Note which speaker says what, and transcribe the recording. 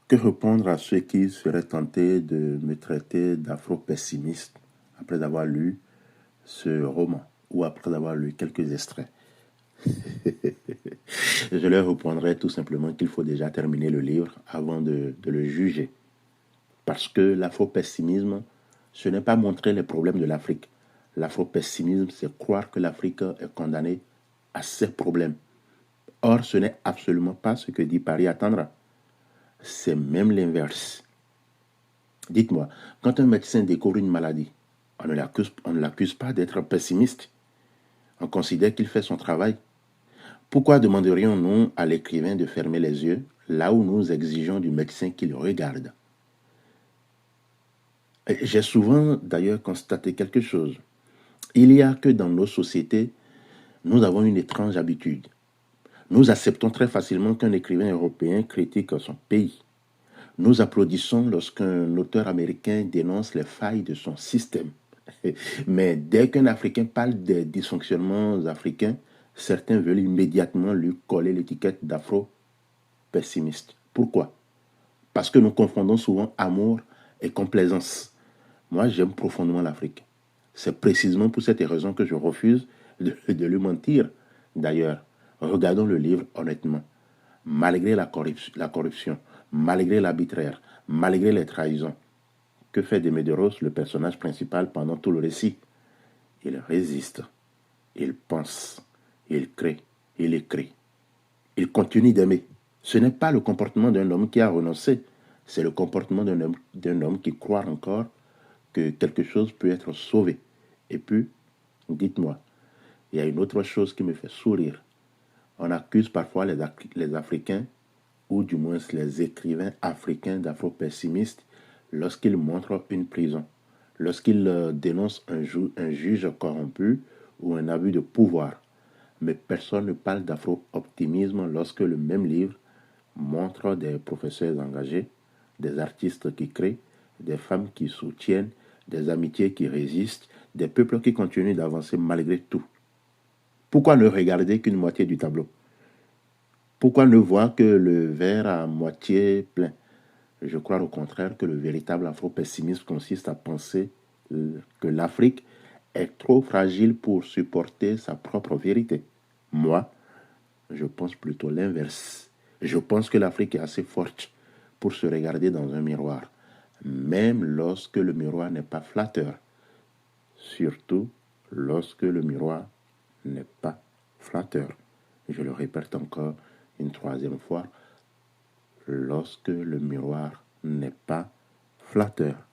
Speaker 1: Que répondre à ceux qui seraient tentés de me traiter d'afro-pessimiste après avoir lu ce roman ou après avoir lu quelques extraits? Je leur répondrai tout simplement qu'il faut déjà terminer le livre avant de le juger. Parce que l'afro-pessimisme, ce n'est pas montrer les problèmes de l'Afrique. L'afro-pessimisme, c'est croire que l'Afrique est condamnée à ses problèmes. Or, ce n'est absolument pas ce que dit Paris attendra. C'est même l'inverse. Dites-moi, quand un médecin découvre une maladie, on ne l'accuse pas d'être pessimiste. On considère qu'il fait son travail. Pourquoi demanderions-nous à l'écrivain de fermer les yeux là où nous exigeons du médecin qu'il regarde? J'ai souvent d'ailleurs constaté quelque chose. Il y a que dans nos sociétés, nous avons une étrange habitude. Nous acceptons très facilement qu'un écrivain européen critique son pays. Nous applaudissons lorsqu'un auteur américain dénonce les failles de son système. Mais dès qu'un Africain parle des dysfonctionnements africains, certains veulent immédiatement lui coller l'étiquette d'afro-pessimiste. Pourquoi? Parce que nous confondons souvent amour et complaisance. Moi, j'aime profondément l'Afrique. C'est précisément pour cette raison que je refuse de lui mentir. D'ailleurs, regardons le livre honnêtement. Malgré la corruption, malgré l'arbitraire, malgré les trahisons, que fait de Medeiros, le personnage principal, pendant tout le récit? Il résiste, il pense, il crée, il écrit. Il continue d'aimer. Ce n'est pas le comportement d'un homme qui a renoncé, c'est le comportement d'un homme qui croit encore que quelque chose peut être sauvé. Et puis, dites-moi, il y a une autre chose qui me fait sourire. On accuse parfois les Africains, ou du moins les écrivains africains d'afro-pessimistes, lorsqu'ils montrent une prison, lorsqu'ils dénoncent un juge corrompu ou un abus de pouvoir. Mais personne ne parle d'afro-optimisme lorsque le même livre montre des professeurs engagés, des artistes qui créent, des femmes qui soutiennent, des amitiés qui résistent, des peuples qui continuent d'avancer malgré tout. Pourquoi ne regarder qu'une moitié du tableau? Pourquoi ne voir que le verre à moitié plein? Je crois au contraire que le véritable afro-pessimisme consiste à penser que l'Afrique est trop fragile pour supporter sa propre vérité. Moi, je pense plutôt l'inverse. Je pense que l'Afrique est assez forte pour se regarder dans un miroir, même lorsque le miroir n'est pas flatteur. Surtout lorsque le miroir n'est pas flatteur. Je le répète encore une troisième fois, lorsque le miroir n'est pas flatteur.